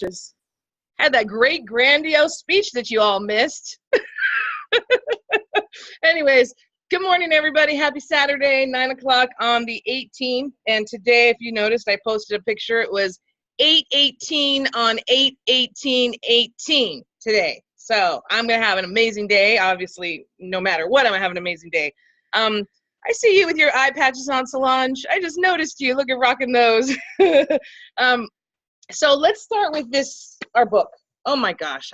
just had that great grandiose speech that you all missed. Anyways, good morning, everybody. Happy Saturday, 9 o'clock on the 18th. And today, if you noticed, I posted a picture. It was 8/18 on 8/18/18 today. So I'm going to have an amazing day. Obviously, no matter what, I'm going to have an amazing day. I see you with your eye patches on, Solange. I just noticed you. Look at rocking those. So let's start with this, our book. Oh my gosh.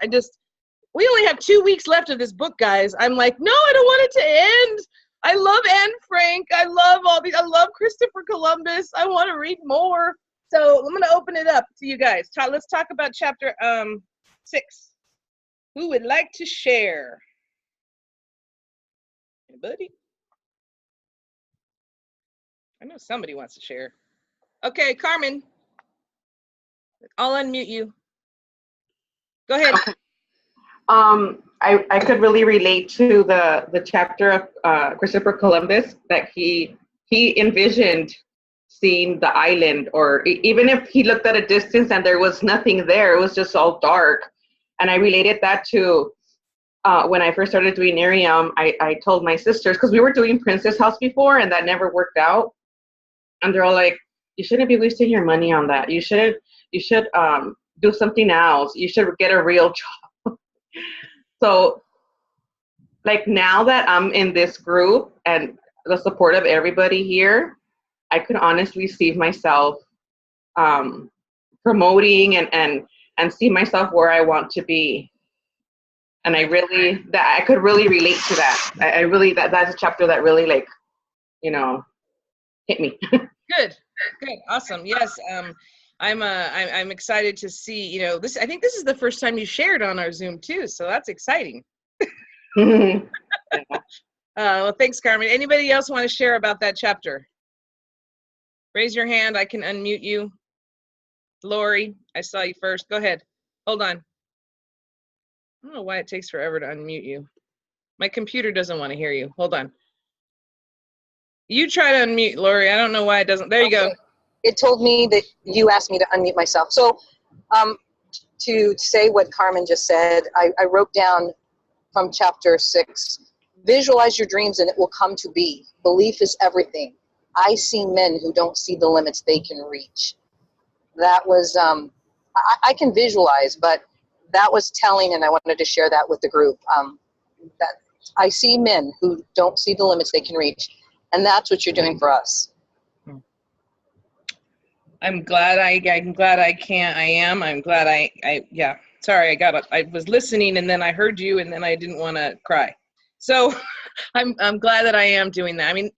We only have 2 weeks left of this book, guys. I'm like, no, I don't want it to end. I love Anne Frank. I love I love Christopher Columbus. I want to read more. So I'm going to open it up to you guys. Let's talk about chapter 6. Who would like to share? Anybody? I know somebody wants to share. Okay, Carmen. I'll unmute you. Go ahead. I could really relate to the chapter of Christopher Columbus, that he envisioned seeing the island, or even if he looked at a distance and there was nothing there, it was just all dark. And I related that to when I first started doing Irium. I told my sisters, because we were doing Princess House before and that never worked out, and they're all like, you shouldn't be wasting your money on that. You should do something else. You should get a real job. So like, now that I'm in this group and the support of everybody here, I could honestly see myself promoting and see myself where I want to be. And I could really relate to that. That's a chapter that really, like, hit me. Good, awesome. Yes. I'm excited to see, this. I think this is the first time you shared on our Zoom too, so that's exciting. Well, thanks, Carmen. Anybody else want to share about that chapter? Raise your hand. I can unmute you. Lori, I saw you first. Go ahead. Hold on. I don't know why it takes forever to unmute you. My computer doesn't want to hear you. Hold on. You try to unmute, Lori. I don't know why it doesn't. There you go. It told me that you asked me to unmute myself. So to say what Carmen just said, I wrote down from chapter 6, visualize your dreams and it will come to be. Belief is everything. I see men who don't see the limits they can reach. That was, I can visualize, but that was telling, and I wanted to share that with the group. That I see men who don't see the limits they can reach, and that's what you're doing for us. I'm glad I'm glad yeah. Sorry, I was listening and then I heard you and then I didn't want to cry. So I'm glad that I am doing that. I mean,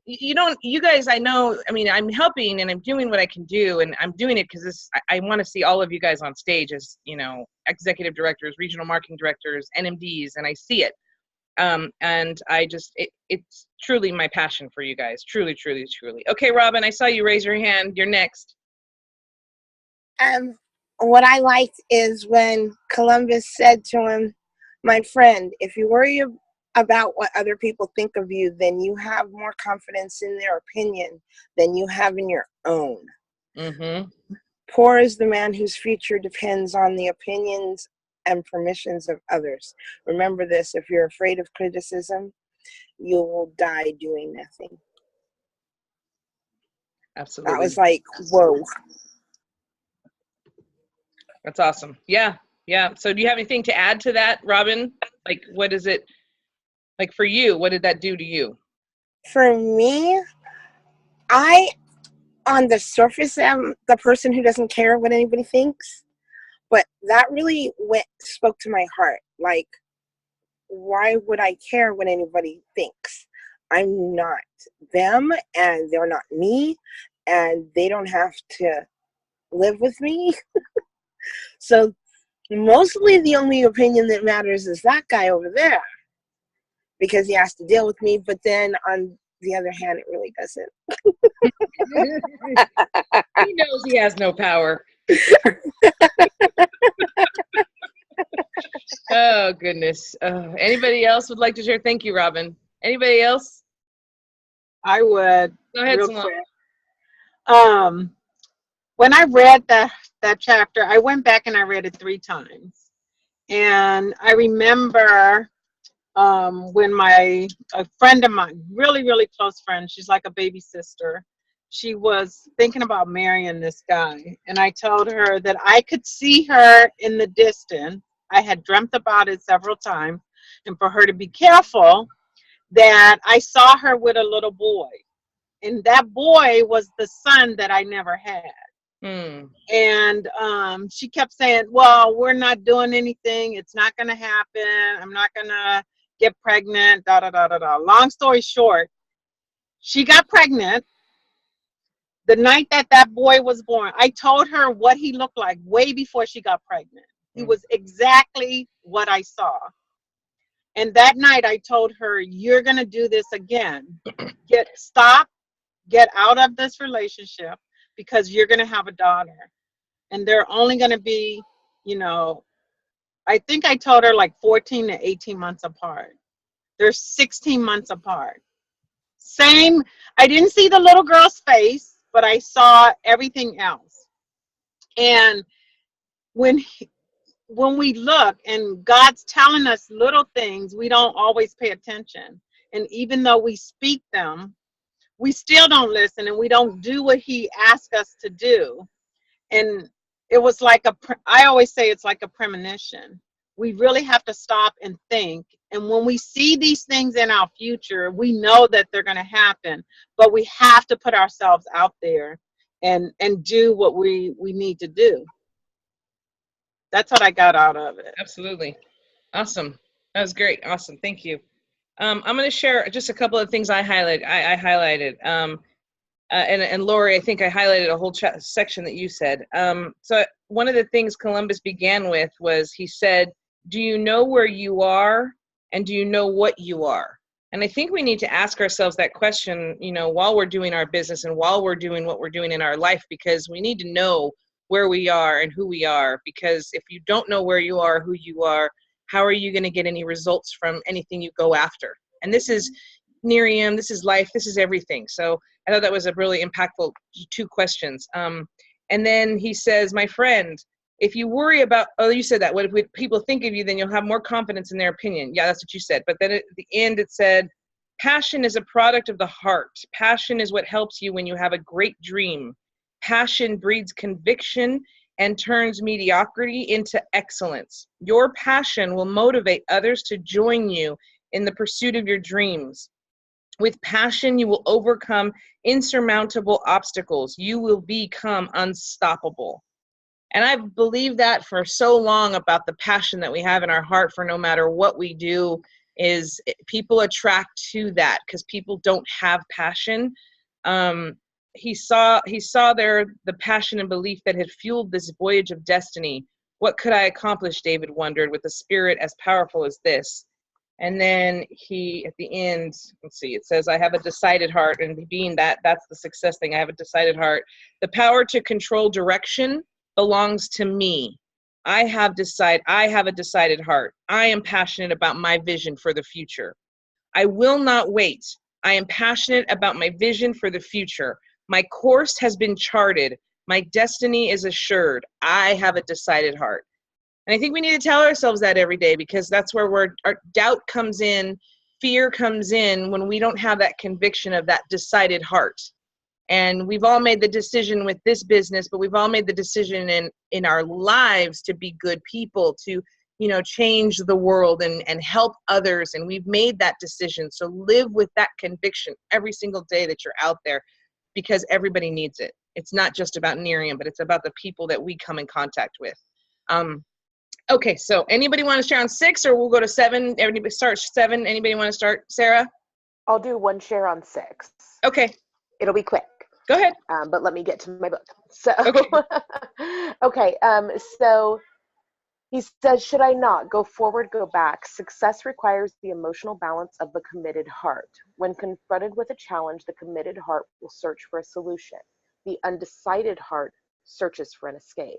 you guys, I know, I mean, I'm helping and I'm doing what I can do, and I'm doing it because I want to see all of you guys on stage as, executive directors, regional marketing directors, NMDs, and I see it. And it's truly my passion for you guys. Truly, truly, truly. Okay, Robin, I saw you raise your hand. You're next. What I liked is when Columbus said to him, my friend, if you worry about what other people think of you, then you have more confidence in their opinion than you have in your own. Mm-hmm. Poor is the man whose future depends on the opinions and permissions of others. Remember this, if you're afraid of criticism, you will die doing nothing. Absolutely. That was like, whoa. That's awesome. Yeah. So do you have anything to add to that, Robin? Like, what is it, like for you, what did that do to you? For me, on the surface, am the person who doesn't care what anybody thinks. But that really spoke to my heart. Like, why would I care what anybody thinks? I'm not them, and they're not me, and they don't have to live with me. So mostly the only opinion that matters is that guy over there, because he has to deal with me. But then on the other hand, it really doesn't. He knows he has no power. Oh, goodness. Anybody else would like to share? Thank you, Robin. Anybody else? I would. Go ahead, real Salon. quick. when I read that chapter, I went back and I read it 3 times. And I remember when a friend of mine, really, really close friend, she's like a baby sister, she was thinking about marrying this guy. And I told her that I could see her in the distance. I had dreamt about it several times. And for her to be careful, that I saw her with a little boy. And that boy was the son that I never had. Hmm. And she kept saying, well, we're not doing anything. It's not going to happen. I'm not going to get pregnant, da, da, da, da, da. Long story short, she got pregnant the night that that boy was born. I told her what he looked like way before she got pregnant. He was exactly what I saw. And that night I told her, you're going to do this again. Get out of this relationship because you're going to have a daughter. And they're only going to be, I think I told her like 14 to 18 months apart. They're 16 months apart. Same, I didn't see the little girl's face, but I saw everything else. And when we look and God's telling us little things, we don't always pay attention. And even though we speak them, we still don't listen and we don't do what he asked us to do. And it was like I always say it's like a premonition. We really have to stop and think. And when we see these things in our future, we know that they're going to happen, but we have to put ourselves out there and do what we need to do. That's what I got out of it. Absolutely. Awesome. That was great. Awesome. Thank you. I'm going to share just a couple of things I highlighted. And Lori, I think I highlighted a whole section that you said. So one of the things Columbus began with was he said, do you know where you are and do you know what you are? And I think we need to ask ourselves that question, while we're doing our business and while we're doing what we're doing in our life, because we need to know where we are and who we are. Because if you don't know where you are, who you are, how are you going to get any results from anything you go after? And this is Nerium, this is life, this is everything. So I thought that was a really impactful 2 questions. And then he says, my friend, if you worry about, you said that, what if people think of you, then you'll have more confidence in their opinion. Yeah, that's what you said. But then at the end it said, passion is a product of the heart. Passion is what helps you when you have a great dream. Passion breeds conviction and turns mediocrity into excellence. Your passion will motivate others to join you in the pursuit of your dreams. With passion, you will overcome insurmountable obstacles. You will become unstoppable. And I've believed that for so long about the passion that we have in our heart for no matter what we do, is people attract to that because people don't have passion. He saw there the passion and belief that had fueled this voyage of destiny. What could I accomplish, David wondered, with a spirit as powerful as this? And then he, at the end, let's see, it says, I have a decided heart. And being that's the success thing. I have a decided heart. The power to control direction belongs to me. I have a decided heart. I am passionate about my vision for the future. I will not wait. I am passionate about my vision for the future. My course has been charted. My destiny is assured. I have a decided heart. And I think we need to tell ourselves that every day, because that's where our doubt comes in, fear comes in, when we don't have that conviction of that decided heart. And we've all made the decision with this business, but we've all made the decision in our lives to be good people, to change the world and help others. And we've made that decision. So live with that conviction every single day that you're out there, because everybody needs it. It's not just about Nerium, but it's about the people that we come in contact with. Okay, so anybody want to share on 6, or we'll go to 7? Everybody start 7. Anybody want to start? Sarah? I'll do one share on 6. Okay. It'll be quick. Go ahead. But let me get to my book. So, okay. So he says, should I not go forward, go back? Success requires the emotional balance of the committed heart. When confronted with a challenge, the committed heart will search for a solution. The undecided heart searches for an escape.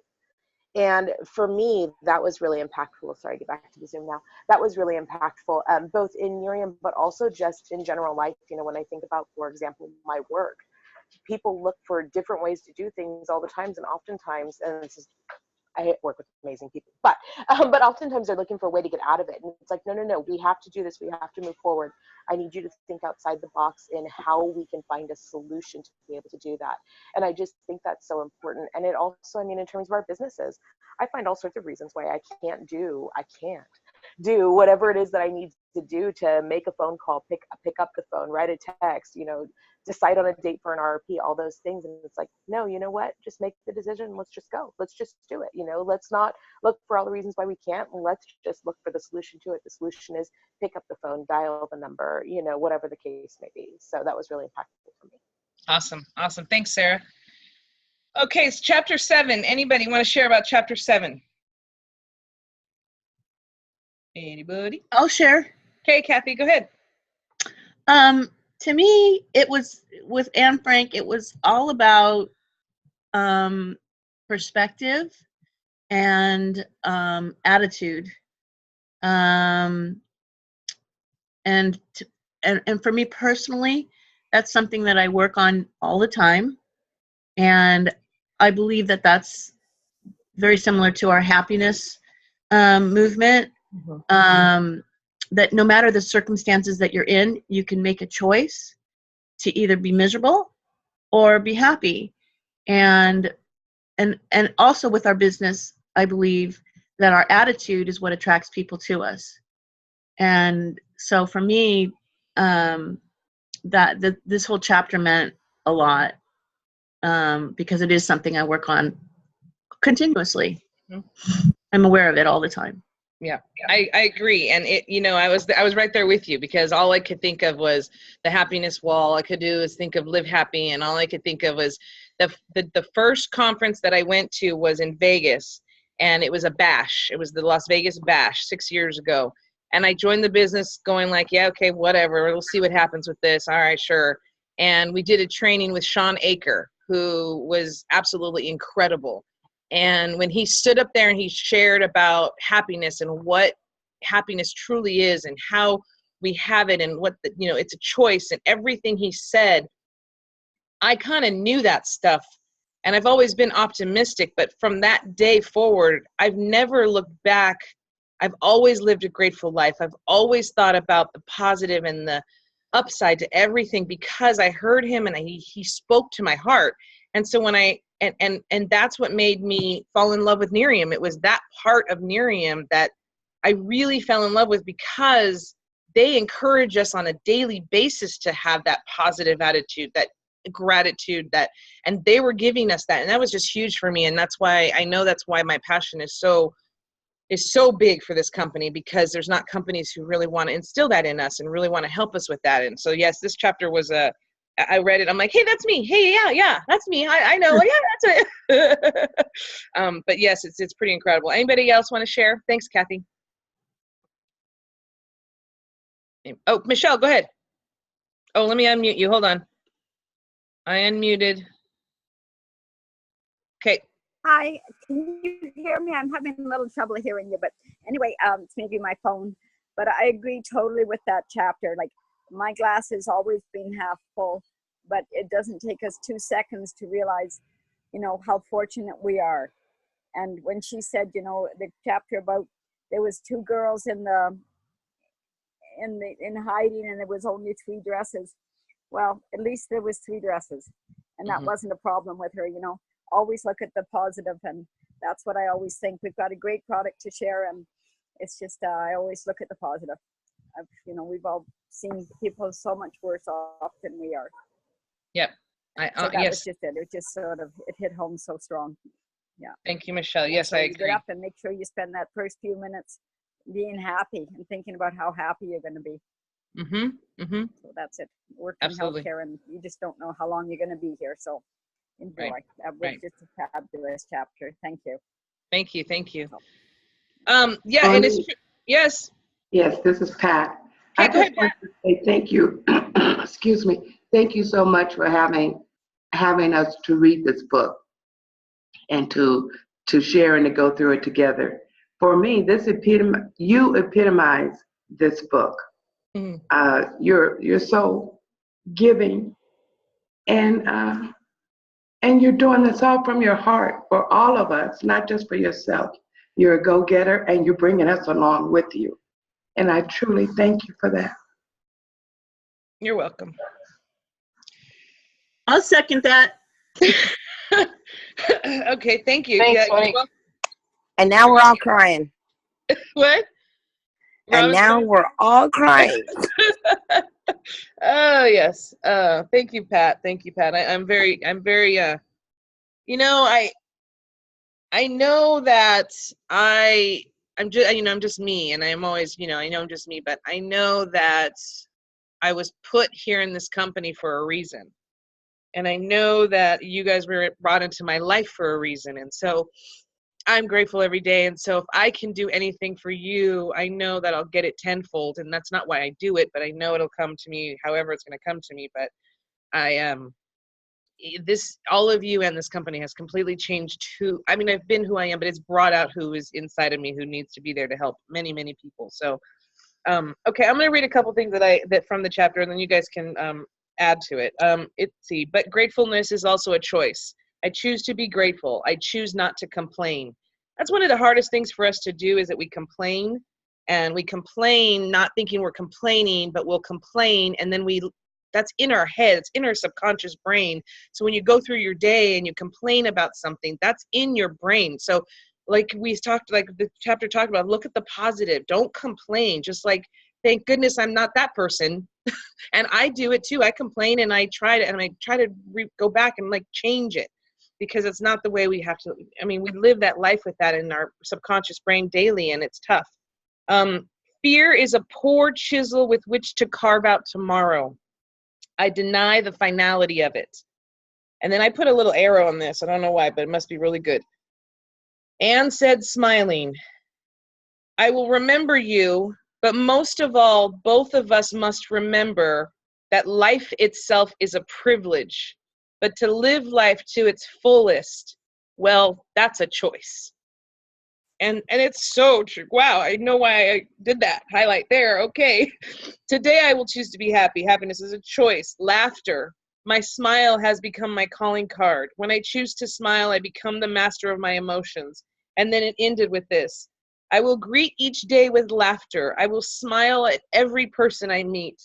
And for me, that was really impactful. Sorry, get back to the Zoom now. That was really impactful, both in Nerium, but also just in general life. When I think about, for example, my work, people look for different ways to do things all the times, and oftentimes, and this is, I work with amazing people, but oftentimes they're looking for a way to get out of it. And it's like, no, we have to do this. We have to move forward. I need you to think outside the box in how we can find a solution to be able to do that. And I just think that's so important. And it also, I mean, in terms of our businesses, I find all sorts of reasons why I can't do whatever it is that I need to do to make a phone call, pick up the phone, write a text, decide on a date for an RRP, all those things. And it's like, no, you know what? Just make the decision. Let's just go. Let's just do it. Let's not look for all the reasons why we can't. Let's just look for the solution to it. The solution is pick up the phone, dial the number, whatever the case may be. So that was really impactful for me. Awesome. Thanks, Sarah. Okay, it's chapter 7. Anybody want to share about chapter 7? Anybody? I'll share. Okay, Kathy, go ahead. To me, it was with Anne Frank. It was all about perspective and attitude, and for me personally, that's something that I work on all the time, and I believe that that's very similar to our happiness movement. That no matter the circumstances that you're in, you can make a choice to either be miserable or be happy. And also with our business, I believe that our attitude is what attracts people to us. And so for me, this whole chapter meant a lot, because it is something I work on continuously. I'm aware of it all the time. Yeah, I agree. And I was right there with you, because all I could think of was the happiness wall. All I could do is think of Live Happy. And all I could think of was the first conference that I went to was in Vegas, and it was a bash. It was the Las Vegas Bash 6 years ago. And I joined the business going like, yeah, okay, whatever. We'll see what happens with this. All right, sure. And we did a training with Sean Aker, who was absolutely incredible. And when he stood up there and he shared about happiness and what happiness truly is and how we have it and what it's a choice, and everything he said, I kind of knew that stuff. And I've always been optimistic, but from that day forward, I've never looked back. I've always lived a grateful life. I've always thought about the positive and the upside to everything, because I heard him and he spoke to my heart. And so when and that's what made me fall in love with Nerium. It was that part of Nerium that I really fell in love with, because they encourage us on a daily basis to have that positive attitude, that gratitude, and they were giving us that. And that was just huge for me. And that's why my passion is so big for this company, because there's not companies who really want to instill that in us and really want to help us with that. And so, yes, this chapter was I read it. I'm like, hey, that's me. Hey, yeah, that's me. I know. Yeah, that's it. But yes, it's pretty incredible. Anybody else want to share? Thanks, Kathy. Oh, Michelle, go ahead. Oh, let me unmute you. Hold on. I unmuted. Okay. Hi, can you hear me? I'm having a little trouble hearing you, but anyway, it's maybe my phone. But I agree totally with that chapter. Like, my glass has always been half full, but it doesn't take us 2 seconds to realize, how fortunate we are. And when she said, the chapter about there was 2 girls in hiding and there was only 3 dresses. Well, at least there was 3 dresses, and that wasn't a problem with her. Always look at the positive, and that's what I always think. We've got a great product to share, and it's just I always look at the positive. We've all seen people so much worse off than we are. Yep. So that was just it. It just sort of hit home so strong. Yeah. Thank you, Michelle. Yes, I agree. Get up and make sure you spend that first few minutes being happy and thinking about how happy you're going to be. So that's it. Work in healthcare, and you just don't know how long you're going to be here. So enjoy. Right. That was just a fabulous chapter. Thank you. Thank you. Yeah, and it's true. Yes. Yes, this is Pat. Okay, I just want to say thank you. Excuse me. Thank you so much for having us to read this book and to share and to go through it together. For me, you epitomize this book. You're so giving And you're doing this all from your heart for all of us, not just for yourself. You're a go-getter, and you're bringing us along with you. And I truly thank you for that. You're welcome. I'll second that. Okay, thank you. Thanks, Yeah, Monique. well, And now we're all crying. what? And now we're all crying. Oh yes. Thank you, Pat. Thank you, Pat. I'm very you know, I know that I'm just me, and I'm always, I know I'm just me, but I know that I was put here in this company for a reason. And I know that you guys were brought into my life for a reason. And so I'm grateful every day. And so if I can do anything for you, I know that I'll get it tenfold. And that's not why I do it, but I know it'll come to me however it's going to come to me. But all of you and this company has completely changed I've been who I am, but it's brought out who is inside of me, who needs to be there to help many, many people. So, okay, I'm going to read a couple things that from the chapter, and then you guys can add to it. But gratefulness is also a choice. I choose to be grateful. I choose not to complain. That's one of the hardest things for us to do, is that we complain, and we complain not thinking we're complaining, but we'll complain, and then that's in our head, it's in our subconscious brain. So when you go through your day and you complain about something, that's in your brain. So like the chapter talked about, look at the positive. Don't complain. Just like, thank goodness I'm not that person. And I do it too. I complain, and I try to go back and change it, because it's not the way we have to. We live that life with that in our subconscious brain daily, and it's tough. Fear is a poor chisel with which to carve out tomorrow. I deny the finality of it. And then I put a little arrow on this. I don't know why, but it must be really good. Anne said, smiling, I will remember you, but most of all, both of us must remember that life itself is a privilege, but to live life to its fullest, well, that's a choice. And it's so true. Wow, I know why I did that. Highlight there. Okay. Today I will choose to be happy. Happiness is a choice. Laughter. My smile has become my calling card. When I choose to smile, I become the master of my emotions. And then it ended with this. I will greet each day with laughter. I will smile at every person I meet.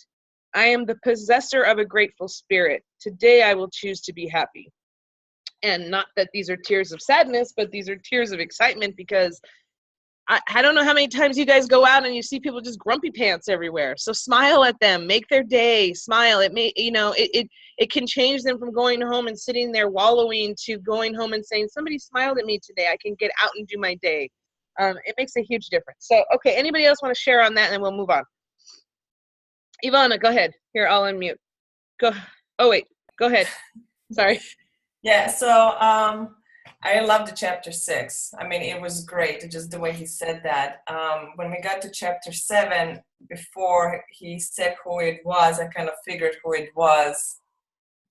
I am the possessor of a grateful spirit. Today I will choose to be happy. And not that these are tears of sadness, but these are tears of excitement, because I don't know how many times you guys go out and you see people just grumpy pants everywhere. So smile at them, make their day, smile. It may, it can change them from going home and sitting there wallowing to going home and saying, somebody smiled at me today. I can get out and do my day. It makes a huge difference. So, okay, anybody else want to share on that, and then we'll move on. Ivana, go ahead. Here, I'll unmute. Go. Oh, wait, go ahead. Sorry. Yeah, so I love the chapter 6. It was great, just the way he said that. When we got to chapter 7, before he said who it was, I kind of figured who it was,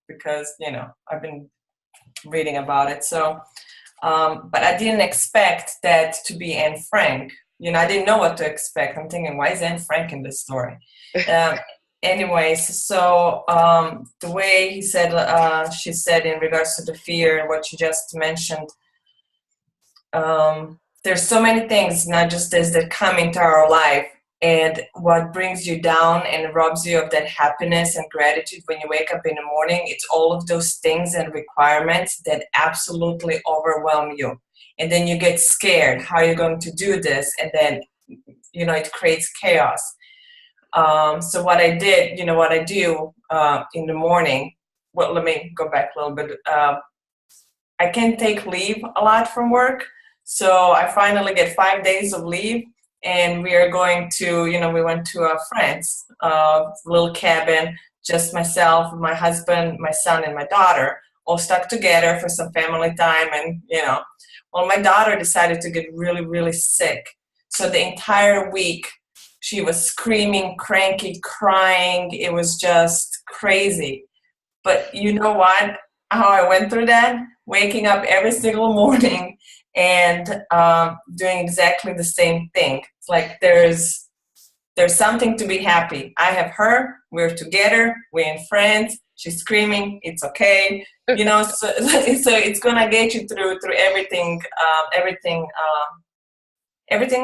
because, I've been reading about it. So, but I didn't expect that to be Anne Frank. I didn't know what to expect. I'm thinking, why is Anne Frank in this story? Anyways, so the way he said, she said in regards to the fear and what you just mentioned, there's so many things, not just this, that come into our life, and what brings you down and robs you of that happiness and gratitude when you wake up in the morning, it's all of those things and requirements that absolutely overwhelm you. And then you get scared, how are you going to do this? And then, it creates chaos. So what I did, what I do in the morning, well, let me go back a little bit. I can't take leave a lot from work. So I finally get 5 days of leave, and we are going to, we went to a friend's little cabin, just myself, my husband, my son, and my daughter, all stuck together for some family time. And, well, my daughter decided to get really, really sick. So the entire week, she was screaming, cranky, crying. It was just crazy. But you know what? How I went through that? Waking up every single morning and doing exactly the same thing. It's like there's something to be happy. I have her. We're together. We're in France. she's screaming, it's okay. You know, so it's gonna get you through everything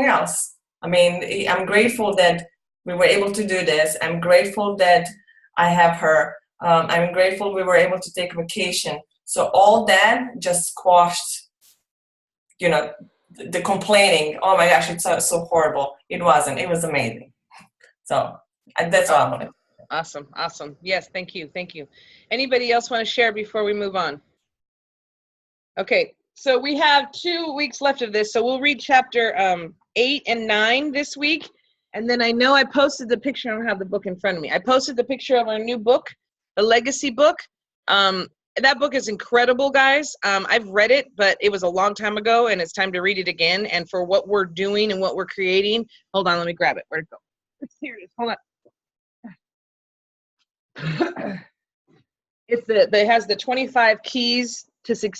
else. I mean, I'm grateful that we were able to do this. I'm grateful that I have her. I'm grateful we were able to take a vacation. So all that just squashed, you know, the complaining. Oh my gosh, it's so horrible. It wasn't. It was amazing. So that's all I wanted. Awesome. Awesome. Yes. Thank you. Thank you. Anybody else want to share before we move on? Okay. So we have 2 weeks left of this. So we'll read chapter 8 and 9 this week. And then I know I posted the picture. I don't have the book in front of me. I posted the picture of our new book, the Legacy book. That book is incredible, guys. I've read it, but it was a long time ago, and it's time to read it again. And for what we're doing and what we're creating, hold on, let me grab it. Where'd it go? Here it is. Hold on. It has the 25 keys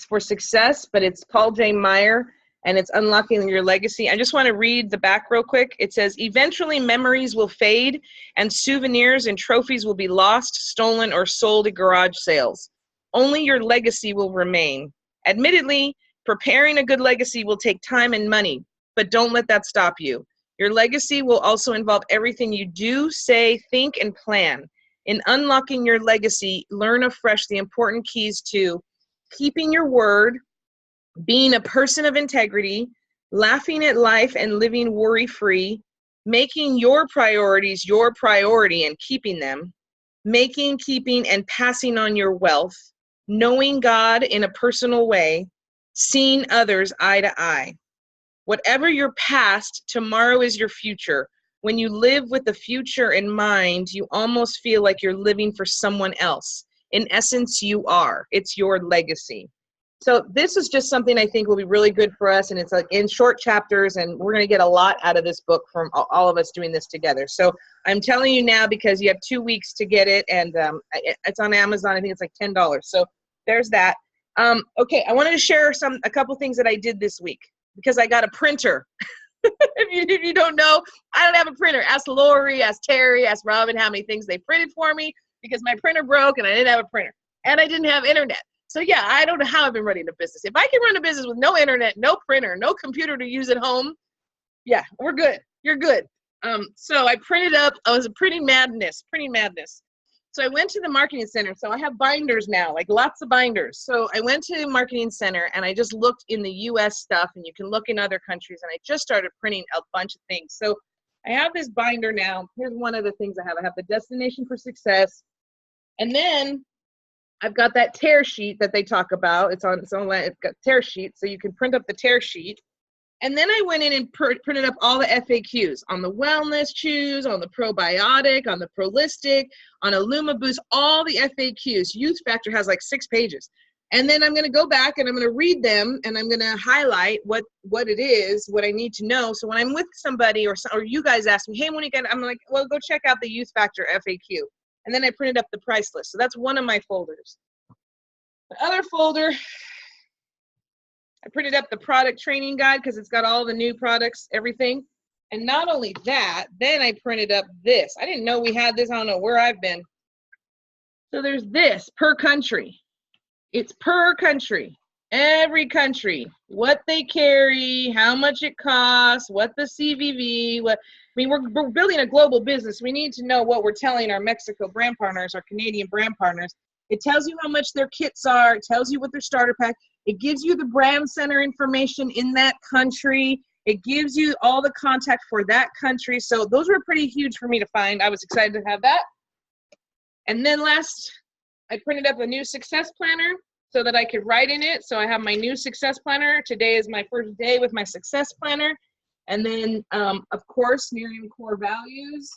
for success, but it's Paul J. Meyer, and it's Unlocking Your Legacy. I just want to read the back real quick. It says, eventually memories will fade, and souvenirs and trophies will be lost, stolen, or sold at garage sales. Only your legacy will remain. Admittedly, preparing a good legacy will take time and money, but don't let that stop you. Your legacy will also involve everything you do, say, think, and plan. In unlocking your legacy, learn afresh the important keys to keeping your word, being a person of integrity, laughing at life and living worry-free, making your priorities your priority and keeping them, making, keeping, and passing on your wealth, knowing God in a personal way, seeing others eye to eye. Whatever your past, tomorrow is your future. When you live with the future in mind, you almost feel like you're living for someone else. In essence, you are. It's your legacy. So this is just something I think will be really good for us, and it's like in short chapters, and we're going to get a lot out of this book from all of us doing this together. So I'm telling you now because you have 2 weeks to get it, and it's on Amazon. I think it's like $10. So there's that. Okay, I wanted to share a couple things that I did this week because I got a printer. If you don't know, I don't have a printer. Ask Lori, ask Terry, ask Robin how many things they printed for me because my printer broke and I didn't have a printer. And I didn't have internet. So yeah, I don't know how I've been running a business. If I can run a business with no internet, no printer, no computer to use at home, yeah, we're good. You're good. So I printed up, I was a printing madness. So I went to the marketing center. So I have binders now, like lots of binders. So I went to the marketing center and I just looked in the US stuff, and you can look in other countries, and I just started printing a bunch of things. So I have this binder now. Here's one of the things I have. I have the Destination for Success. And then I've got that tear sheet that they talk about. It's got tear sheet, so you can print up the tear sheet. And then I went in and printed up all the FAQs on the wellness chews, on the probiotic, on the Prolistic, on Illuma Boost, all the FAQs. Youth Factor has like 6 pages. And then I'm going to go back and I'm going to read them, and I'm going to highlight what it is, what I need to know. So when I'm with somebody or you guys ask me, hey, Monica, I'm like, well, go check out the Youth Factor FAQ. And then I printed up the price list. So that's one of my folders. The other folder, I printed up the product training guide because it's got all the new products, everything. And not only that, then I printed up this. I didn't know we had this. I don't know where I've been. So there's this per country. It's per country. Every country, what they carry, how much it costs, what the CVV, we're building a global business. We need to know what we're telling our Mexico brand partners, our Canadian brand partners. It tells you how much their kits are. It tells you what their starter pack. It gives you the brand center information in that country. It gives you all the contact for that country. So those were pretty huge for me to find. I was excited to have that. And then last, I printed up a new success planner so that I could write in it. So I have my new success planner. Today is my first day with my success planner. And then, of course, Miriam core values.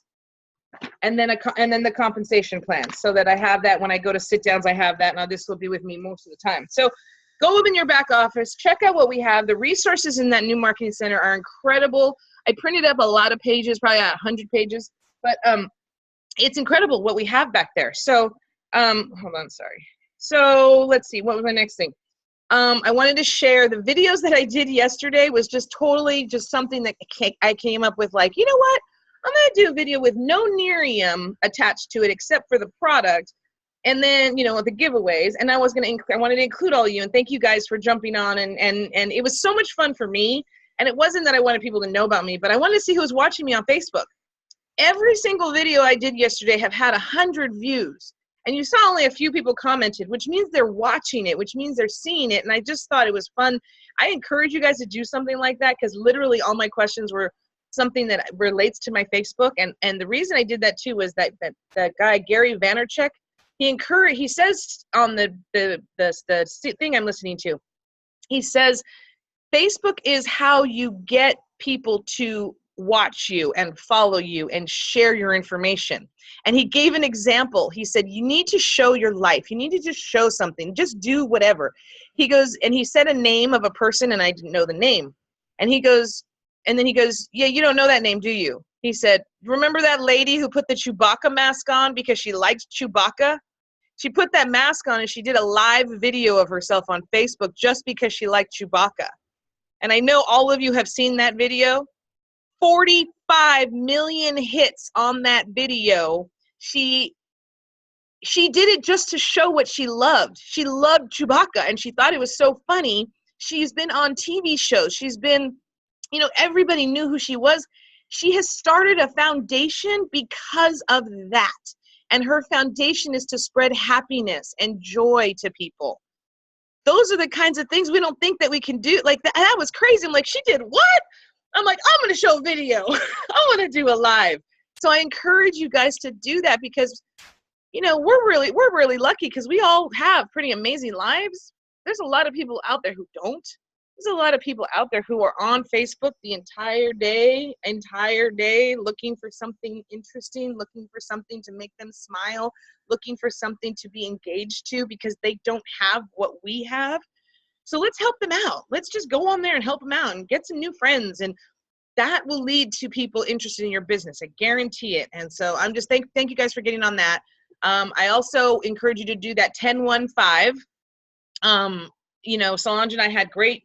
And then the compensation plan, so that I have that when I go to sit downs. I have that. Now this will be with me most of the time. So go up in your back office, check out what we have. The resources in that new marketing center are incredible. I printed up a lot of pages, probably 100 pages, but it's incredible what we have back there. So hold on, sorry. So let's see, what was my next thing? I wanted to share the videos that I did yesterday. Was just totally just something that I came up with, like, you know what? I'm going to do a video with no Nerium attached to it except for the product, And then, you know, the giveaways, and I wanted to include all of you, and thank you guys for jumping on, and it was so much fun for me. And it wasn't that I wanted people to know about me, but I wanted to see who was watching me on Facebook. Every single video I did yesterday have had 100 views, and you saw only a few people commented, which means they're watching it, which means they're seeing it. And I just thought it was fun. I encourage you guys to do something like that, because literally all my questions were something that relates to my Facebook. And the reason I did that too was that guy Gary Vaynerchuk, he says on the thing I'm listening to, he says Facebook is how you get people to watch you and follow you and share your information. And he gave an example. He said, you need to show your life. You need to just show something. Just do whatever. He goes, and he said a name of a person, and I didn't know the name. And then he goes, yeah, you don't know that name, do you? He said, remember that lady who put the Chewbacca mask on because she liked Chewbacca? She put that mask on and she did a live video of herself on Facebook just because she liked Chewbacca. And I know all of you have seen that video. 45 million hits on that video. She did it just to show what she loved. She loved Chewbacca, and she thought it was so funny. She's been on TV shows. She's been, you know, everybody knew who she was. She has started a foundation because of that. And her foundation is to spread happiness and joy to people. Those are the kinds of things we don't think that we can do. Like that was crazy. I'm like, she did what? I'm like, I'm going to show video. I want to do a live. So I encourage you guys to do that, because, you know, we're really lucky, because we all have pretty amazing lives. There's a lot of people out there who don't. There's a lot of people out there who are on Facebook the entire day, looking for something interesting, looking for something to make them smile, looking for something to be engaged to, because they don't have what we have. So let's help them out. Let's just go on there and help them out and get some new friends. And that will lead to people interested in your business. I guarantee it. And so I'm just thank you guys for getting on that. I also encourage you to do that 10-1-5. You know, Solange and I had great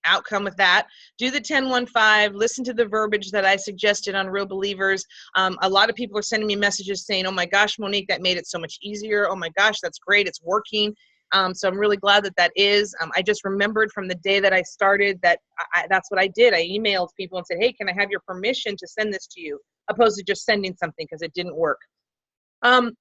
outcome with that. Do the 10-1-5, listen to the verbiage that I suggested on Real Believers. A lot of people are sending me messages saying, oh my gosh, Monique, that made it so much easier. Oh my gosh, that's great. It's working. So I'm really glad that is. I just remembered from the day that I started that that's what I did. I emailed people and said, hey, can I have your permission to send this to you, opposed to just sending something because it didn't work.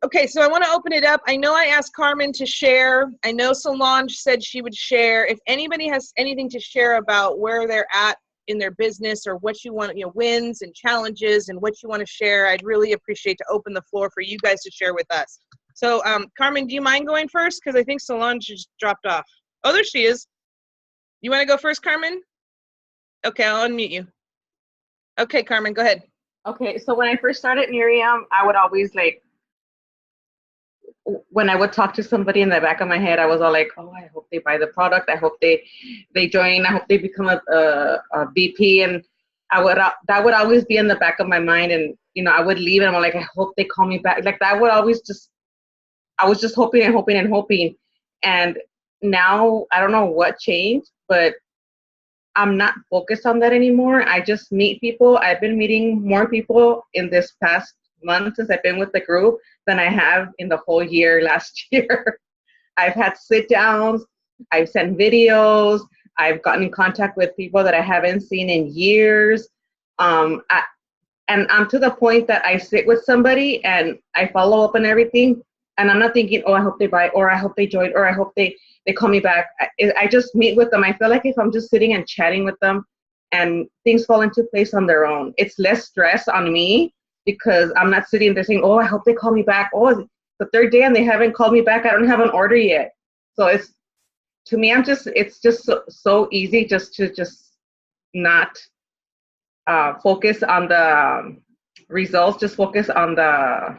Okay, so I want to open it up. I know I asked Carmen to share. I know Solange said she would share. If anybody has anything to share about where they're at in their business, or what you want, you know, wins and challenges and what you want to share, I'd really appreciate to open the floor for you guys to share with us. So, Carmen, do you mind going first? Because I think Solange just dropped off. Oh, there she is. You want to go first, Carmen? Okay, I'll unmute you. Okay, Carmen, go ahead. Okay, so when I first started Miriam, I would always when I would talk to somebody, in the back of my head, I was all like, oh, I hope they buy the product. I hope they join. I hope they become a VP. And that would always be in the back of my mind. And, you know, I would leave and I'm like, I hope they call me back. Like that would always I was just hoping and hoping and hoping. And now I don't know what changed, but I'm not focused on that anymore. I just meet people. I've been meeting more people in this past month since I've been with the group than I have in the whole year last year. I've had sit downs. I've sent videos. I've gotten in contact with people that I haven't seen in years. And I'm to the point that I sit with somebody and I follow up on everything. And I'm not thinking, oh, I hope they buy, or I hope they join, or I hope they call me back. I just meet with them. I feel like if I'm just sitting and chatting with them and things fall into place on their own, it's less stress on me because I'm not sitting there saying, oh, I hope they call me back. Oh, it's the third day and they haven't called me back. I don't have an order yet. So to me, it's just so easy just to not focus on the results, just focus on the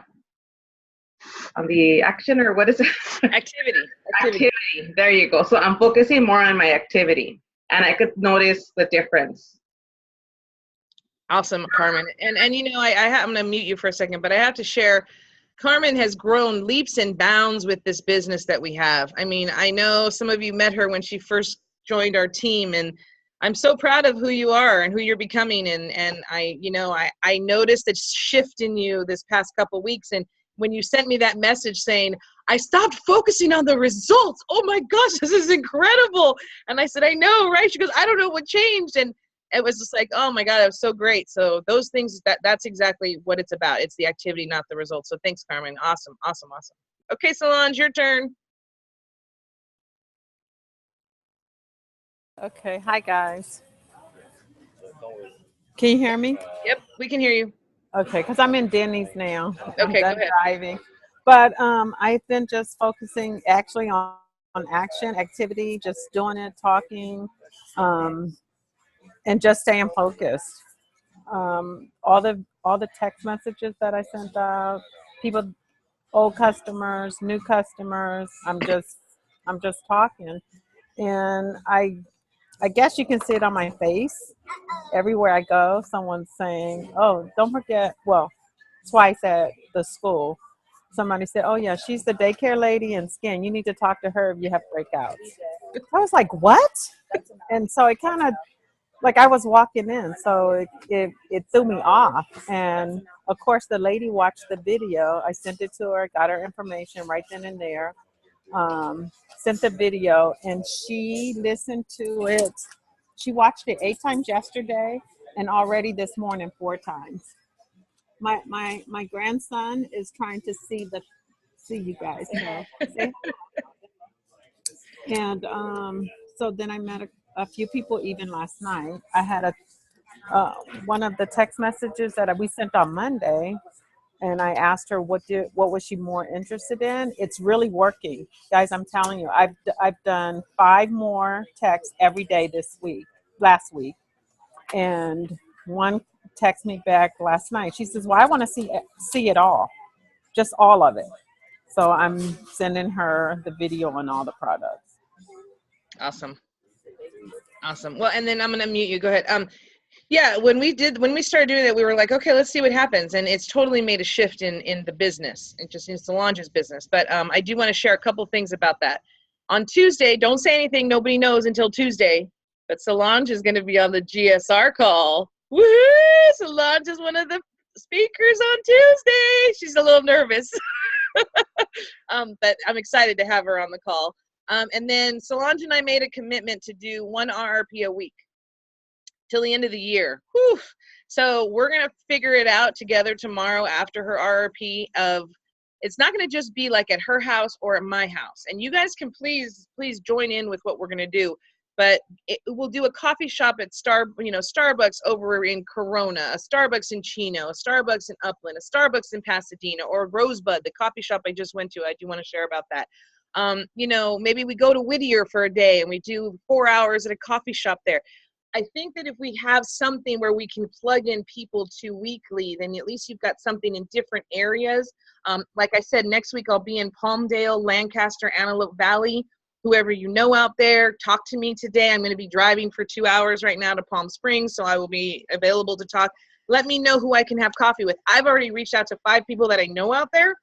action, or what is it? Activity. There you go. So I'm focusing more on my activity, and I could notice the difference. Awesome, Carmen. And you know, I'm going to mute you for a second, but I have to share, Carmen has grown leaps and bounds with this business that we have. I mean, I know some of you met her when she first joined our team, and I'm so proud of who you are and who you're becoming. And I noticed a shift in you this past couple weeks. And when you sent me that message saying, I stopped focusing on the results. Oh my gosh, this is incredible. And I said, I know, right? She goes, I don't know what changed. And it was just like, oh my God, it was so great. So those things, that's exactly what it's about. It's the activity, not the results. So thanks, Carmen. Awesome, awesome, awesome. Okay, Solange, your turn. Okay, hi guys. Can you hear me? Yep, we can hear you. Okay, because I'm in Denny's now. I'm Okay, go done ahead. driving. But I've been just focusing actually on action, activity, just doing it, talking, and just staying focused. All the text messages that I sent out, people, old customers, new customers, I'm just talking. And I guess you can see it on my face. Everywhere I go, someone's saying, "Oh, don't forget." Well, twice at the school, somebody said, "Oh yeah, she's the daycare lady in skin. You need to talk to her if you have breakouts." I was like, "What?" And so it kind of like I was walking in, so it threw me off. And of course, the lady watched the video. I sent it to her, got her information right then and there. Sent the video, and she listened to it. She watched it 8 times yesterday, and already this morning 4 times. My grandson is trying to see you guys. So, and so then I met a few people even last night. I had one of the text messages that we sent on Monday. And I asked her what was she more interested in. It's really working, guys. I'm telling you, I've done 5 more texts every day last week, and one texted me back last night. She says, "Well, I want to see it all, just all of it." So I'm sending her the video on all the products. Awesome. Well, and then I'm gonna mute you. Go ahead. Yeah, when we started doing it, we were like, okay, let's see what happens. And it's totally made a shift in the business, and just in Solange's business. But I do want to share a couple things about that. On Tuesday, don't say anything, nobody knows until Tuesday, but Solange is going to be on the GSR call. Woohoo! Solange is one of the speakers on Tuesday. She's a little nervous. But I'm excited to have her on the call. And then Solange and I made a commitment to do 1 RRP a week till the end of the year. Whew. So we're going to figure it out together tomorrow after her RRP of, it's not going to just be like at her house or at my house. And you guys can please join in with what we're going to do. But we'll do a coffee shop at Starbucks over in Corona, a Starbucks in Chino, a Starbucks in Upland, a Starbucks in Pasadena, or Rosebud, the coffee shop I just went to. I do want to share about that. Maybe we go to Whittier for a day and we do 4 hours at a coffee shop there. I think that if we have something where we can plug in people to weekly, then at least you've got something in different areas. Like I said, next week I'll be in Palmdale, Lancaster, Antelope Valley. Whoever you know out there, talk to me today. I'm going to be driving for 2 hours right now to Palm Springs, so I will be available to talk. Let me know who I can have coffee with. I've already reached out to 5 people that I know out there,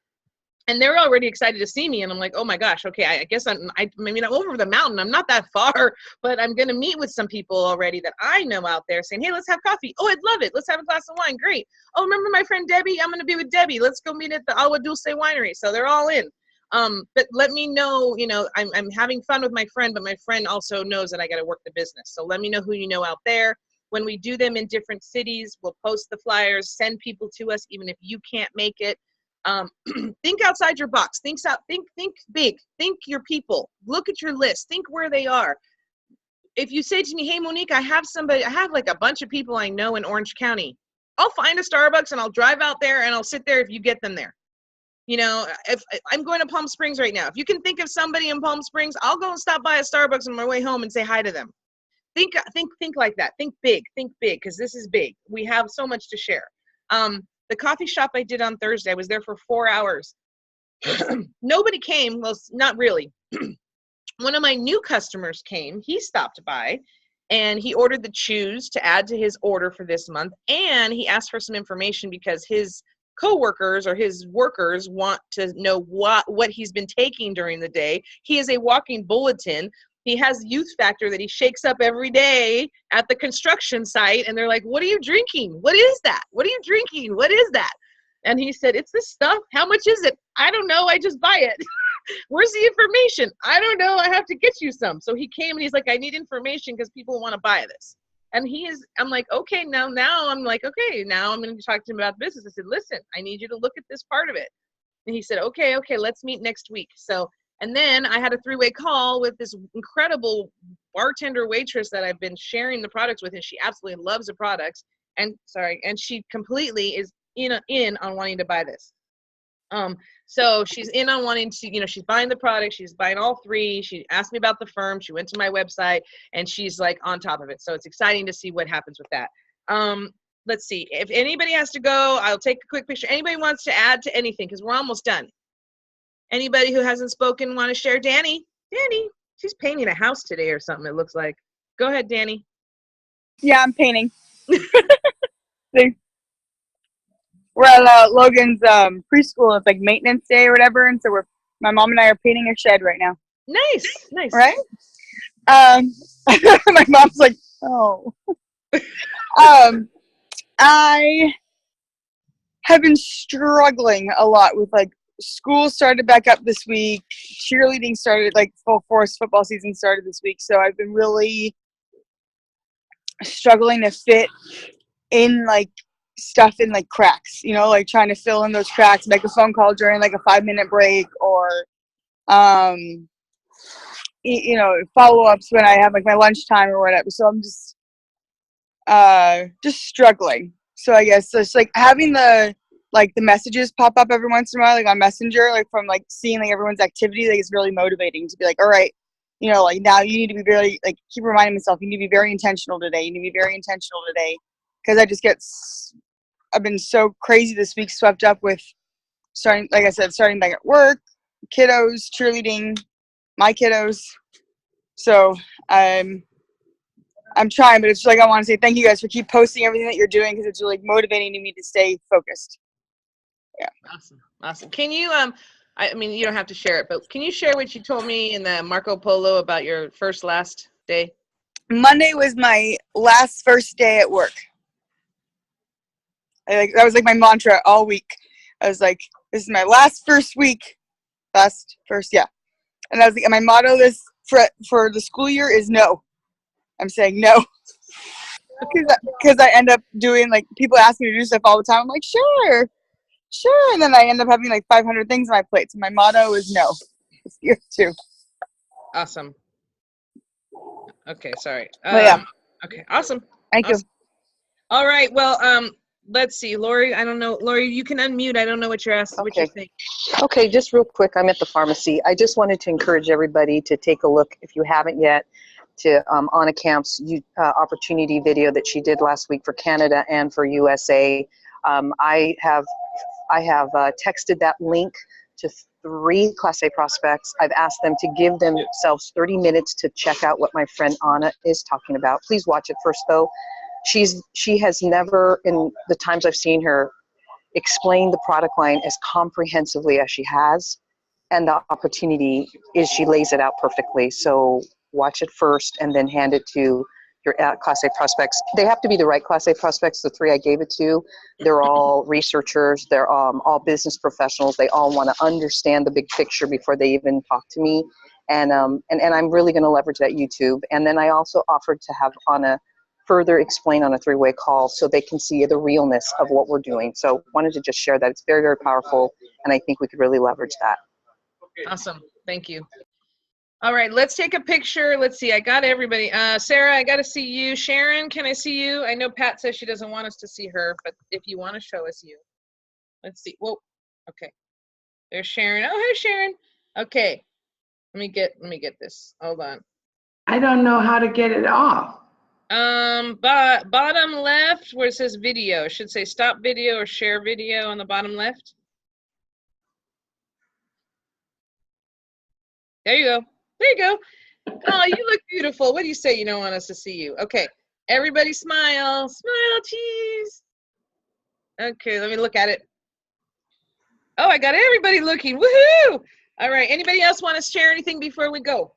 and they're already excited to see me. And I'm like, oh my gosh, okay, I guess I'm over the mountain. I'm not that far, but I'm going to meet with some people already that I know out there saying, hey, let's have coffee. Oh, I'd love it. Let's have a glass of wine. Great. Oh, remember my friend Debbie? I'm going to be with Debbie. Let's go meet at the Agua Dulce Winery. So they're all in. But let me know, I'm having fun with my friend, but my friend also knows that I got to work the business. So let me know who you know out there. When we do them in different cities, we'll post the flyers, send people to us, even if you can't make it. Think outside your box. Think big. Think your people. Look at your list. Think where they are. If you say to me, hey, Monique, I have like a bunch of people I know in Orange County. I'll find a Starbucks and I'll drive out there and I'll sit there if you get them there. If I'm going to Palm Springs right now, if you can think of somebody in Palm Springs, I'll go and stop by a Starbucks on my way home and say hi to them. Think like that. Think big, because this is big. We have so much to share. The coffee shop I did on Thursday, I was there for 4 hours. Nobody came. Well, not really. One of my new customers came. He stopped by, and he ordered the chews to add to his order for this month. And he asked for some information because his coworkers or his workers want to know what he's been taking during the day. He is a walking bulletin. He has Youth Factor that he shakes up every day at the construction site, and they're like, what are you drinking? What is that? What are you drinking? What is that? And he said, it's this stuff. How much is it? I don't know. I just buy it. Where's the information? I don't know. I have to get you some. So he came and he's like, I need information because people want to buy this. And I'm like, okay, now I'm like, okay, now I'm going to talk to him about business. I said, listen, I need you to look at this part of it. And he said, okay, let's meet next week. So, and then I had a 3-way call with this incredible bartender waitress that I've been sharing the products with, and she absolutely loves the products. And she completely is in on wanting to buy this. So she's in on wanting to, she's buying the product. She's buying all 3. She asked me about the firm. She went to my website and she's like on top of it. So it's exciting to see what happens with that. Let's see. If anybody has to go, I'll take a quick picture. Anybody wants to add to anything? Because we're almost done. Anybody who hasn't spoken want to share? Danny, she's painting a house today or something, it looks like. Go ahead, Danny. Yeah, I'm painting. We're at Logan's preschool. It's like maintenance day or whatever, and so my mom and I are painting a shed right now. Nice. Right? My mom's like, oh. I have been struggling a lot with like school started back up this week. Cheerleading started, like full force football season started this week. So I've been really struggling to fit in like stuff in like cracks, like trying to fill in those cracks, make a phone call during like a 5-minute break or, follow-ups when I have like my lunchtime or whatever. So I'm just struggling. So I guess it's like having the messages pop up every once in a while, like on Messenger, like from like seeing like everyone's activity, like it's really motivating to be like, all right, like now you need to be very, like keep reminding myself, you need to be very intentional today. You need to be very intentional today. Cause I've been so crazy this week, swept up with starting back at work, kiddos, cheerleading, my kiddos. So I'm trying, but it's like, I want to say thank you guys for keep posting everything that you're doing because it's really motivating to me to stay focused. Yeah. Awesome. Can you, I mean, you don't have to share it, but can you share what you told me in the Marco Polo about your last day? Monday was my first day at work. That was like my mantra all week. I was like, this is my first week. And I was like, my motto this for the school year is no. I'm saying no. Because I end up doing, like, people ask me to do stuff all the time. I'm like, sure. And then I end up having like 500 things on my plate. So my motto is no. This year too. Awesome. Okay, sorry. Yeah. Okay, awesome. Thank you. All right, well, let's see. Lori, I don't know. Lori, you can unmute. I don't know what you're asking. Okay. What you're saying. Okay, just real quick, I'm at the pharmacy. I just wanted to encourage everybody to take a look, if you haven't yet, to Anna Camp's opportunity video that she did last week for Canada and for USA. I have texted that link to 3 Class A prospects. I've asked them to give themselves 30 minutes to check out what my friend Anna is talking about. Please watch it first, though. She has never, in the times I've seen her, explained the product line as comprehensively as she has, and the opportunity is she lays it out perfectly. So watch it first and then hand it to your Class A prospects. They have to be the right Class A prospects. The 3 I gave it to, they're all researchers. They're all business professionals. They all want to understand the big picture before they even talk to me. And I'm really going to leverage that YouTube. And then I also offered to have Anna further explain on a 3-way call so they can see the realness of what we're doing. So wanted to just share that. It's very, very powerful, and I think we could really leverage that. Awesome. Thank you. All right, let's take a picture. Let's see. I got everybody. Sarah, I got to see you. Sharon, can I see you? I know Pat says she doesn't want us to see her, but if you want to show us you. Let's see. Whoa. Okay. There's Sharon. Oh, hey, Sharon. Okay. Let me get this. Hold on. I don't know how to get it off. Bottom left where it says video. It should say stop video or share video on the bottom left. There you go. There you go. Oh, you look beautiful. What do you say? You don't want us to see you. Okay. Everybody smile. Smile, cheese. Okay, let me look at it. Oh, I got everybody looking. Woohoo! All right. Anybody else want to share anything before we go?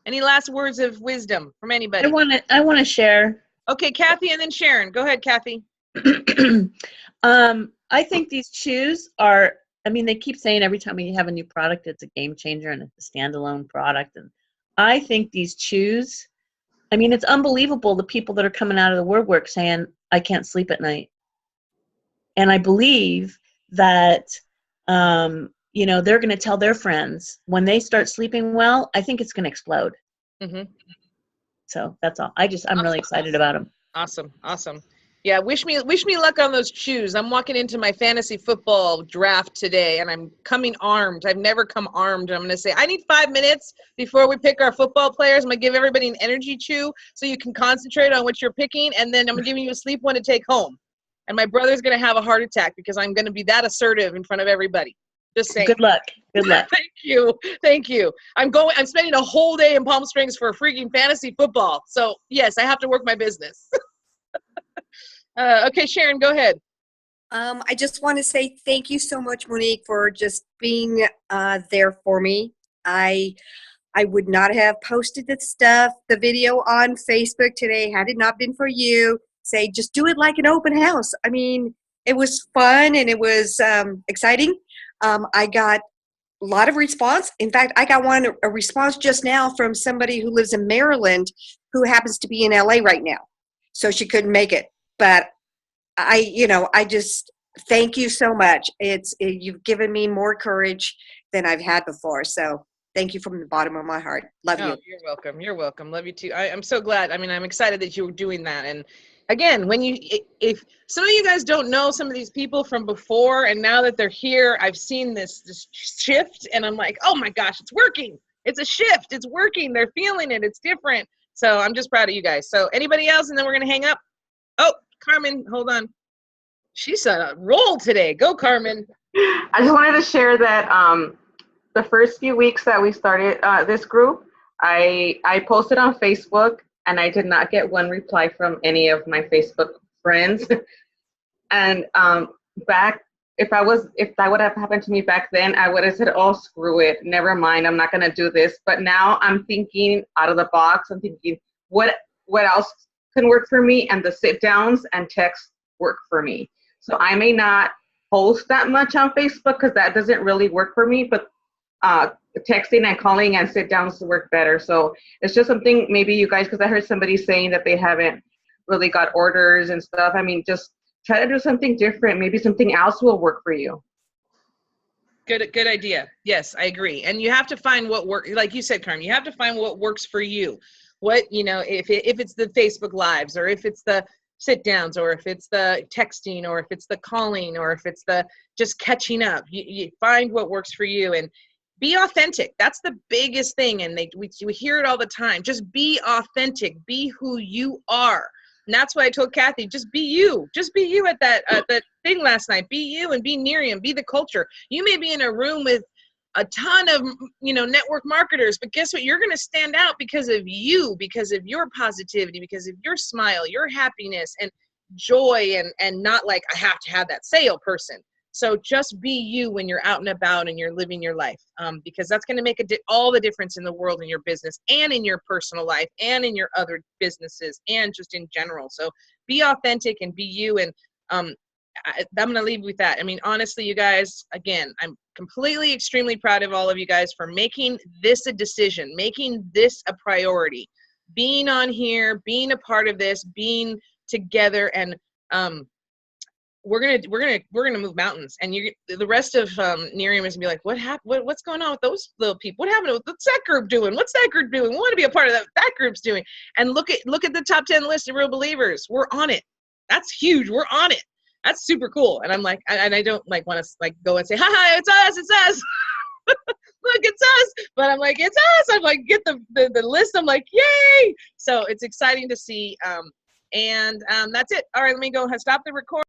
Any last words of wisdom from anybody? I want to share. Okay, Kathy and then Sharon. Go ahead, Kathy. I think these shoes are I mean, they keep saying every time we have a new product, it's a game changer and it's a standalone product. And I think these chews, I mean, it's unbelievable the people that are coming out of the woodwork saying, I can't sleep at night. And I believe that, you know, they're going to tell their friends when they start sleeping well. I think it's going to explode. Mm-hmm. So that's all. I'm really excited about them. Awesome. Yeah, wish me luck on those shoes. I'm walking into my fantasy football draft today, and I'm coming armed. I've never come armed. I'm going to say, I need 5 minutes before we pick our football players. I'm going to give everybody an energy chew so you can concentrate on what you're picking, and then I'm giving you a sleep one to take home. And my brother's going to have a heart attack because I'm going to be that assertive in front of everybody. Just saying. Good luck. Thank you. I'm spending a whole day in Palm Springs for freaking fantasy football. So yes, I have to work my business. Okay, Sharon, go ahead. I just want to say thank you so much, Monique, for just being there for me. I would not have posted the video on Facebook today had it not been for you. Say, just do it like an open house. I mean, it was fun and it was exciting. I got a lot of response. In fact, I got a response just now from somebody who lives in Maryland who happens to be in LA right now. So she couldn't make it. But I just thank you so much. You've given me more courage than I've had before. So thank you from the bottom of my heart. Love you. You're welcome. Love you too. I'm so glad. I mean, I'm excited that you were doing that. And again, if some of you guys don't know some of these people from before, and now that they're here, I've seen this shift, and I'm like, oh my gosh, it's working. It's a shift. It's working. They're feeling it. It's different. So I'm just proud of you guys. So anybody else, and then we're gonna hang up. Oh, Carmen, hold on. She's on a roll today. Go, Carmen. I just wanted to share that the first few weeks that we started this group, I posted on Facebook, and I did not get one reply from any of my Facebook friends. And if that would have happened to me back then, I would have said, oh, screw it. Never mind. I'm not going to do this. But now I'm thinking out of the box. I'm thinking, what else can work for me? And the sit downs and texts work for me. So I may not post that much on Facebook because that doesn't really work for me, but texting and calling and sit downs work better. So it's just something maybe you guys, because I heard somebody saying that they haven't really got orders and stuff. I mean, just try to do something different. Maybe something else will work for you. Good idea. Yes, I agree. And you have to find what works. Like you said, Carmen, you have to find what works for you. What, if it's the Facebook Lives, or if it's the sit downs, or if it's the texting, or if it's the calling, or if it's the just catching up, you find what works for you and be authentic. That's the biggest thing. And we hear it all the time. Just be authentic, be who you are. And that's why I told Kathy, just be you. Just be you at that thing last night. Be you and be Miriam. Be the culture. You may be in a room with a ton of network marketers, but guess what? You're going to stand out because of you, because of your positivity, because of your smile, your happiness and joy, and not like I have to have that sale person. So just be you when you're out and about and you're living your life, because that's going to make all the difference in the world, in your business and in your personal life and in your other businesses and just in general. So be authentic and be you. And I'm going to leave with that. I mean, honestly, you guys, again, I'm completely, extremely proud of all of you guys for making this a decision, making this a priority, being on here, being a part of this, being together. And we're gonna move mountains, and the rest of Miriam is gonna be like, what happened? What's going on with those little people? What happened? What's that group doing? What's that group doing? We want to be a part of that group's doing. And look at the top 10 list of Real Believers. We're on it. That's huge. We're on it. That's super cool. And I'm like, and I don't like want to go and say, hi, it's us. Look, it's us. But I'm like, it's us. I'm like, get the list. I'm like, yay. So it's exciting to see. And that's it. All right, let me go stop the recording.